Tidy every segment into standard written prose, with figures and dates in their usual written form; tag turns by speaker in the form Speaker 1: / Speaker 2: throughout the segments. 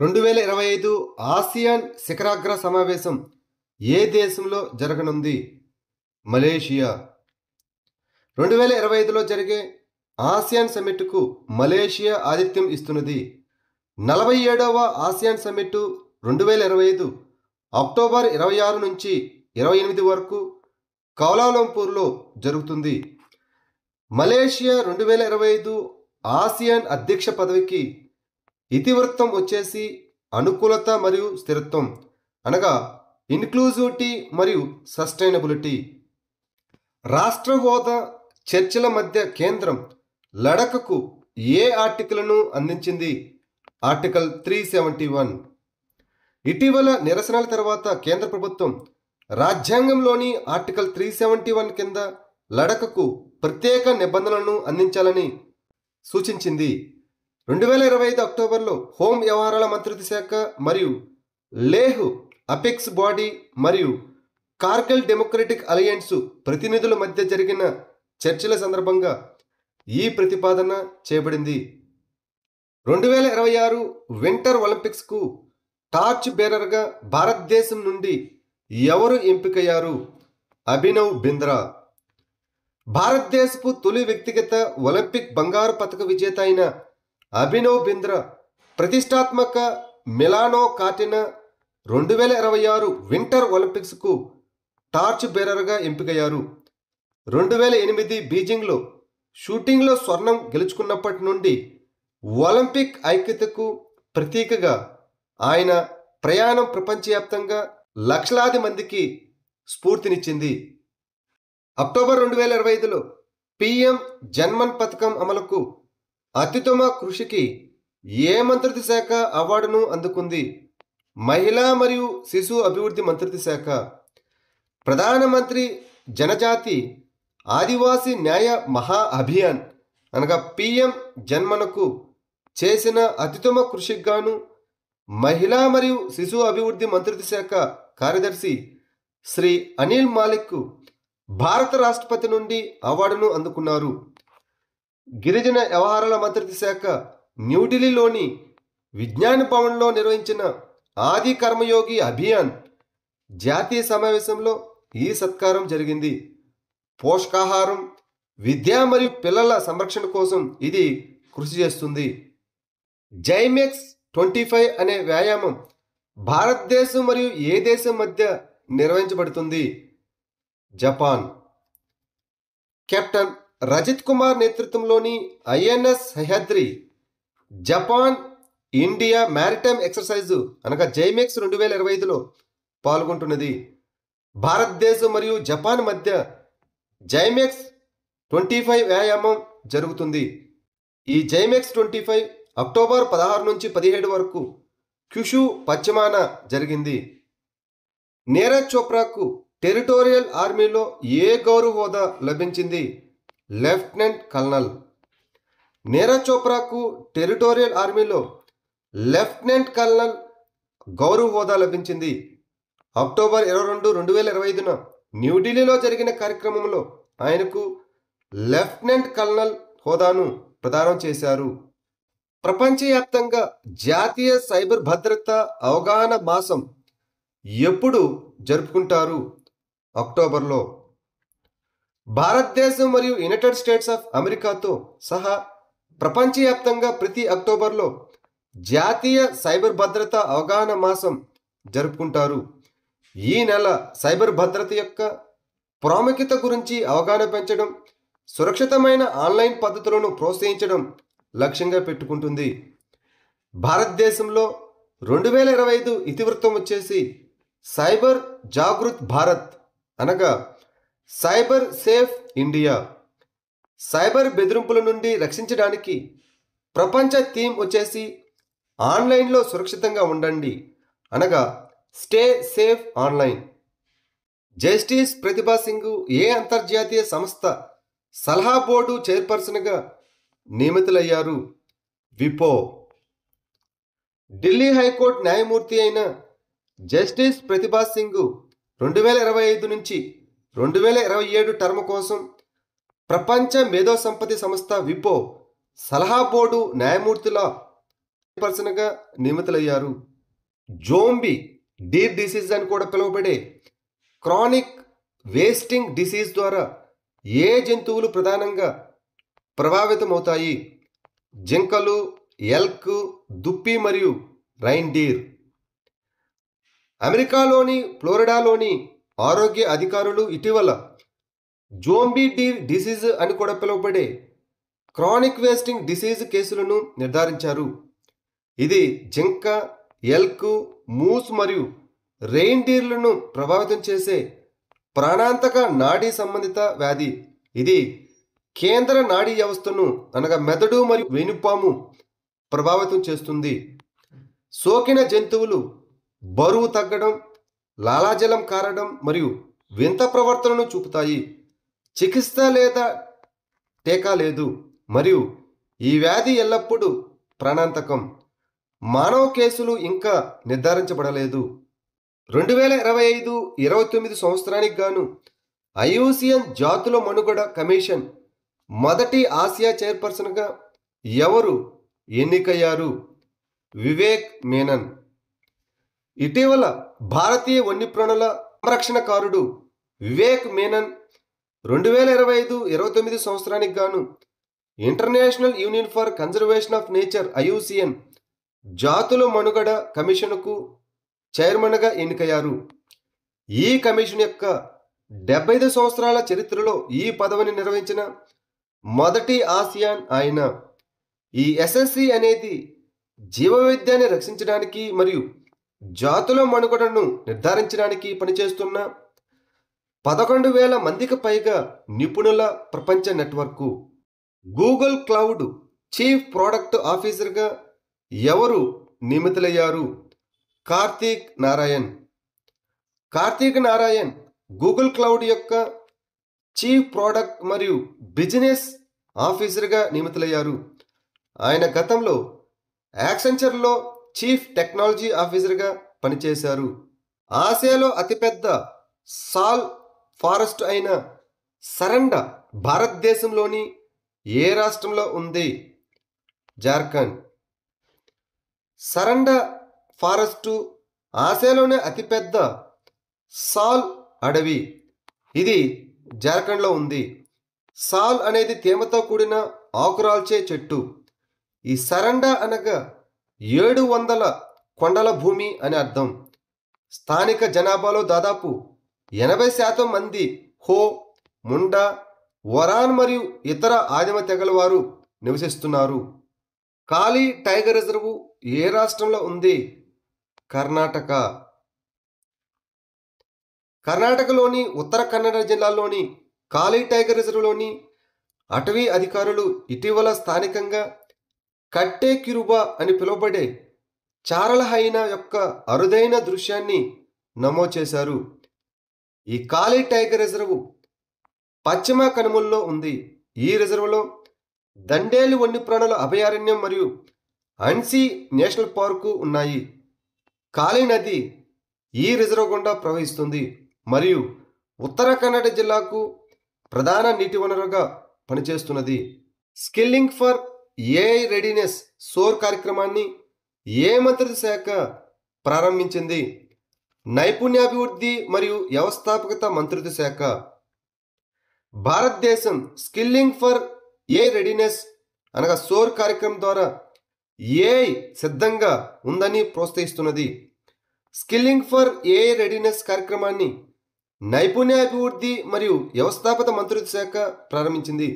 Speaker 1: 2025 ASEAN శిఖరాగ్ర సమావేశం ఏ దేశంలో జరగనుంది? మలేషియా. 2025లో జరిగే ఆసియాన్ సమ్మిట్కు మలేషియా ఆతిథ్యం ఇస్తున్నది. 47వ ఆసియాన్ సమ్మిట్ 2025 అక్టోబర్ 26 నుంచి 28 వరకు కౌలాలంపూర్లో జరుగుతుంది. మలేషియా 2025 ఆసియాన్ అధ్యక్ష పదవికి ఇతివృత్తం వచ్చేసి అనుకూలత మరియు స్థిరత్వం, అనగా ఇన్క్లూజివిటీ మరియు సస్టైనబిలిటీ. రాష్ట్ర హోదా చర్చల మధ్య కేంద్రం లడఖ్కు ఏ ఆర్టికల్ను అందించింది? ఆర్టికల్ 371. ఇటీవల నిరసనల తర్వాత కేంద్ర ప్రభుత్వం రాజ్యాంగంలోని ఆర్టికల్ 371 కింద లడఖ్కు ప్రత్యేక నిబంధనలను అందించాలని సూచించింది. 2025 అక్టోబర్లో హోం వ్యవహారాల మంత్రిత్వ శాఖ మరియు లేహ్ అపెక్స్ బాడీ మరియు కార్గిల్ డెమోక్రటిక్ అలయన్స్ ప్రతినిధుల మధ్య జరిగిన చర్చల సందర్భంగా ఈ ప్రతిపాదన చేయబడింది. 2026 వింటర్ ఒలింపిక్స్కు టార్చ్ బేరర్గా భారతదేశం నుండి ఎవరు ఎంపికయ్యారు? అభినవ్ బింద్రా. భారతదేశపు తొలి వ్యక్తిగత ఒలింపిక్ బంగారు పతక విజేత అయిన అభినవ్ బింద్రా ప్రతిష్టాత్మక మిలానో కార్టినా 2026 వింటర్ ఒలింపిక్స్కు టార్చ్ బేరర్గా ఎంపికయ్యారు. 2008 బీజింగ్లో షూటింగ్లో స్వర్ణం గెలుచుకున్నప్పటి నుండి ఒలింపిక్ ఐక్యతకు ప్రతీకగా ఆయన ప్రయాణం ప్రపంచవ్యాప్తంగా లక్షలాది మందికి స్ఫూర్తినిచ్చింది. అక్టోబర్ 2025లో పిఎం జన్మన్ పథకం అమలుకు అత్యుత్తమ కృషికి ఏ మంత్రిత్వ శాఖ అవార్డును అందుకుంది? మహిళా మరియు శిశు అభివృద్ధి మంత్రిత్వ శాఖ. ప్రధానమంత్రి జనజాతి ఆదివాసీ న్యాయ మహా అభియాన్ అనగా పిఎం జన్మన్కు చేసిన అత్యుత్తమ కృషికి గాను మహిళా మరియు శిశు అభివృద్ధి మంత్రిత్వ శాఖ కార్యదర్శి శ్రీ అనిల్ మాలిక్ భారత రాష్ట్రపతి నుండి అవార్డును అందుకున్నారు. గిరిజన వ్యవహారాల మంత్రిత్వ శాఖ న్యూఢిల్లీలోని విజ్ఞాన భవన్లో నిర్వహించిన ఆది కర్మయోగి అభియాన్ జాతీయ సమావేశంలో ఈ సత్కారం జరిగింది. పోషకాహారం, విద్య మరియు పిల్లల సంరక్షణ కోసం ఇది కృషి చేస్తుంది. జైమెక్స్ 25 అనే వ్యాయామం భారతదేశం మరియు ఏ దేశం మధ్య నిర్వహించబడుతుంది? జపాన్. కెప్టెన్ రజిత్ కుమార్ నేతృత్వంలోని INS Sahyadri Japan India maritime exercise అనగా జైమెక్స్ 2025లో పాల్గొంటున్నది. భారతదేశం మరియు జపాన్ మధ్య జైమెక్స్ 25 వ్యాయామం జరుగుతుంది. ఈ జైమెక్స్ 25 అక్టోబర్ 16 నుంచి 17 వరకు క్యుషు పశ్చిమాన జరిగింది. నీరజ్ చోప్రాకు టెరిటోరియల్ ఆర్మీలో ఏ గౌరవ హోదా లభించింది? Lieutenant colonel. నీరజ్ చోప్రాకు టెరిటోరియల్ ఆర్మీలో లెఫ్టినెంట్ కల్నల్ గౌరవ హోదా లభించింది. అక్టోబర్ 22, 2025న న్యూఢిల్లీలో జరిగిన కార్యక్రమంలో ఆయనకు లెఫ్టినెంట్ కల్నల్ హోదాను ప్రదానం చేశారు. ప్రపంచవ్యాప్తంగా జాతీయ సైబర్ భద్రత అవగాహన మాసం ఎప్పుడు జరుపుకుంటారు? అక్టోబర్లో. భారతదేశం మరియు యునైటెడ్ స్టేట్స్ ఆఫ్ అమెరికాతో సహా ప్రపంచవ్యాప్తంగా ప్రతి అక్టోబర్లో జాతీయ సైబర్ భద్రత అవగాహన మాసం జరుపుకుంటారు. ఈ నెల సైబర్ భద్రత యొక్క ప్రాముఖ్యత గురించి అవగాహన పెంచడం, సురక్షితమైన ఆన్లైన్ పద్ధతులను ప్రోత్సహించడం లక్ష్యంగా పెట్టుకుంటుంది. భారతదేశంలో 2025 ఇతివృత్తం వచ్చేసి సైబర్ జాగృత్ భారత్ అనగా సైబర్ సేఫ్ ఇండియా. సైబర్ బెదిరింపుల నుండి రక్షించడానికి ప్రపంచ థీమ్ వచ్చేసి ఆన్లైన్లో సురక్షితంగా ఉండండి అనగా స్టే సేఫ్ ఆన్లైన్. జస్టిస్ ప్రతిభా సింగ్ ఏ అంతర్జాతీయ సంస్థ సలహా బోర్డు చైర్పర్సన్గా నియమితులయ్యారు? విపో. ఢిల్లీ హైకోర్టు న్యాయమూర్తి అయిన జస్టిస్ ప్రతిభా సింగ్ 2025 నుంచి 2027 టర్మ్ కోసం ప్రపంచ మేధో సంపత్తి సంస్థ విపో సలహా బోర్డు న్యాయమూర్తుల పర్సన్గా నియమితులయ్యారు. జోంబీ డీర్ డిసీజ్ అని కూడా పిలువబడే క్రానిక్ వేస్టింగ్ డిసీజ్ ద్వారా ఏ జంతువులు ప్రధానంగా ప్రభావితమవుతాయి? జింకలు, ఎల్క్, దుప్పి మరియు రైన్డీర్. అమెరికాలోని ఫ్లోరిడాలోని ఆరోగ్య అధికారులు ఇటీవల జోంబీ డీర్ డిసీజ్ అని కూడా పిలువబడే క్రానిక్ వేస్టింగ్ డిసీజ్ కేసులను నిర్ధారించారు. ఇది జింక, ఎల్క్, మూస్ మరియు రెయిన్డీర్లను ప్రభావితం చేసే ప్రాణాంతక నాడీ సంబంధిత వ్యాధి. ఇది కేంద్ర నాడీ వ్యవస్థను అనగా మెదడు మరియు వెనుపాము ప్రభావితం చేస్తుంది. సోకిన జంతువులు బరువు తగ్గడం, లాలాజలం కారడం మరియు వింత ప్రవర్తనను చూపుతాయి. చికిత్స లేదా టీకా లేదు మరియు ఈ వ్యాధి ఎల్లప్పుడూ ప్రాణాంతకం. మానవ కేసులు ఇంకా నిర్ధారించబడలేదు. 2025-29 సంవత్సరానికి గాను ఐయుసిఎన్ జాతుల మనుగడ కమిషన్ మొదటి ఆసియా చైర్పర్సన్గా ఎవరు ఎన్నికయ్యారు? వివేక్ మేనన్. ఇటీవల భారతీయ వన్యప్రాణుల సంరక్షణకారుడు వివేక్ మేనన్ 2025-29 సంవత్సరానికి గాను international union for conservation of nature IUCN జాతుల మనుగడ కమిషన్కు చైర్మన్గా ఎన్నికయ్యారు. ఈ కమిషన్ యొక్క 75 సంవత్సరాల చరిత్రలో ఈ పదవిని నిర్వహించిన మొదటి ఆసియాన్ ఆయన. ఈ ఎస్ఎస్సి అనేది జీవవైవిధ్యాన్ని రక్షించడానికి మరియు జాతుల మనుగడను నిర్ధారించడానికి పనిచేస్తున్న 11,000 మందికి పైగా నిపుణుల ప్రపంచ network. Google cloud chief product ఆఫీసర్గా ఎవరు నియమితులయ్యారు? కార్తీక్ నారాయణ్. కార్తీక్ నారాయణ్ గూగుల్ క్లౌడ్ యొక్క చీఫ్ ప్రొడక్ట్ మరియు బిజినెస్ ఆఫీసర్గా నియమితులయ్యారు. ఆయన గతంలో యాక్సెంచర్లో చీఫ్ టెక్నాలజీ ఆఫీసర్గా పనిచేశారు. ఆసియాలో అతిపెద్ద సాల్ ఫారెస్ట్ అయిన సరండ భారతదేశంలోని ఏ రాష్ట్రంలో ఉంది? జార్ఖండ్. సరండ ఫారెస్టు ఆసియాలోనే అతిపెద్ద సాల్ అడవి. ఇది జార్ఖండ్లో ఉంది. సాల్ అనేది తేమతో కూడిన ఆకురాల్చే చెట్టు. ఈ సరండ అనగా 700 కొండల భూమి అని అర్థం. స్థానిక జనాభాలో దాదాపు 80% మంది హో, ముండా, వరాన్ మరియు ఇతర ఆదిమ తెగల వారు నివసిస్తున్నారు. కాళీ టైగర్ రిజర్వ్ ఏ రాష్ట్రంలో ఉంది? కర్ణాటక. కర్ణాటకలోని ఉత్తర కన్నడ జిల్లాలోని కాళీ టైగర్ రిజర్వ్లోని అటవీ అధికారులు ఇటీవల స్థానికంగా కట్టే కిరుబా అని పిలువబడే చారల హైనా యొక్క అరుదైన దృశ్యాన్ని నమోదు చేశారు. ఈ కాళీ టైగర్ రిజర్వ్ పశ్చిమ కనుమల్లో ఉంది. ఈ రిజర్వ్లో దండేలి వన్యప్రాణుల అభయారణ్యం మరియు అన్సీ నేషనల్ పార్కు ఉన్నాయి. కాళీ నది ఈ రిజర్వ్ గుండా ప్రవహిస్తుంది మరియు ఉత్తర కన్నడ జిల్లాకు ప్రధాన నీటి వనరుగా పనిచేస్తున్నది. Skilling for AI readiness SOAR కార్యక్రమాన్ని ఏ మంత్రిత్వ శాఖ ప్రారంభించింది? నైపుణ్యాభివృద్ధి మరియు వ్యవస్థాపకత మంత్రిత్వ శాఖ. భారతదేశం స్కిల్లింగ్ ఫర్ ఏఐ రెడీనెస్ అనగా సోర్ కార్యక్రమం ద్వారా ఏఐ సిద్ధంగా ఉందని ప్రోత్సహిస్తున్నది. స్కిల్లింగ్ ఫర్ ఏఐ రెడీనెస్ కార్యక్రమాన్ని నైపుణ్యాభివృద్ధి మరియు వ్యవస్థాపక మంత్రిత్వ శాఖ ప్రారంభించింది.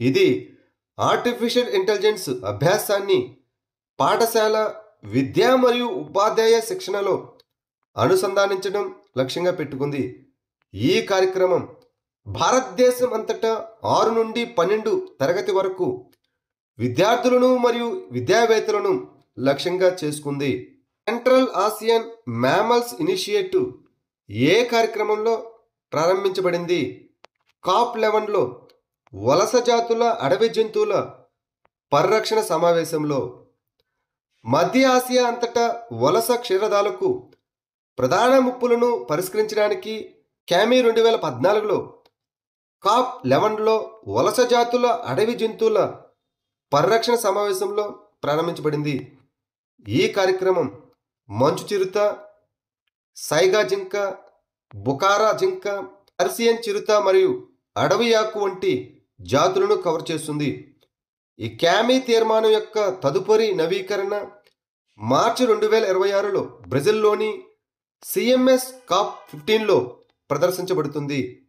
Speaker 1: ఇది ఆర్టిఫిషియల్ ఇంటెలిజెన్స్ అభ్యాసాన్ని పాఠశాల విద్య మరియు ఉపాధ్యాయ శిక్షణలో అనుసంధానించడం లక్ష్యంగా పెట్టుకుంది. ఈ కార్యక్రమం భారతదేశం అంతటా 6 నుండి 12 తరగతి వరకు విద్యార్థులను మరియు విద్యావేత్తలను లక్ష్యంగా చేసుకుంది. సెంట్రల్ ఆసియన్ మ్యామల్స్ ఇనిషియేటివ్ ఏ కార్యక్రమంలో ప్రారంభించబడింది? COP11లో వలస జాతుల అడవి జంతువుల పరిరక్షణ సమావేశంలో. మధ్య ఆసియా అంతటా వలస క్షీరదాలకు ప్రధాన ముప్పులను పరిష్కరించడానికి క్యామీ 2014లో COP11లో వలస జాతుల అడవి జంతువుల పరిరక్షణ సమావేశంలో ప్రారంభించబడింది. ఈ కార్యక్రమం మంచు చిరుత, సైగా జింక, బుకారా జింక, పర్సియన్ చిరుత మరియు అడవి ఆకు వంటి జాతులను కవర్ చేస్తుంది. ఈ క్యామీ తీర్మానం యొక్క తదుపరి నవీకరణ మార్చి 2026లో బ్రెజిల్లోని CMS COP15లో ప్రదర్శించబడుతుంది.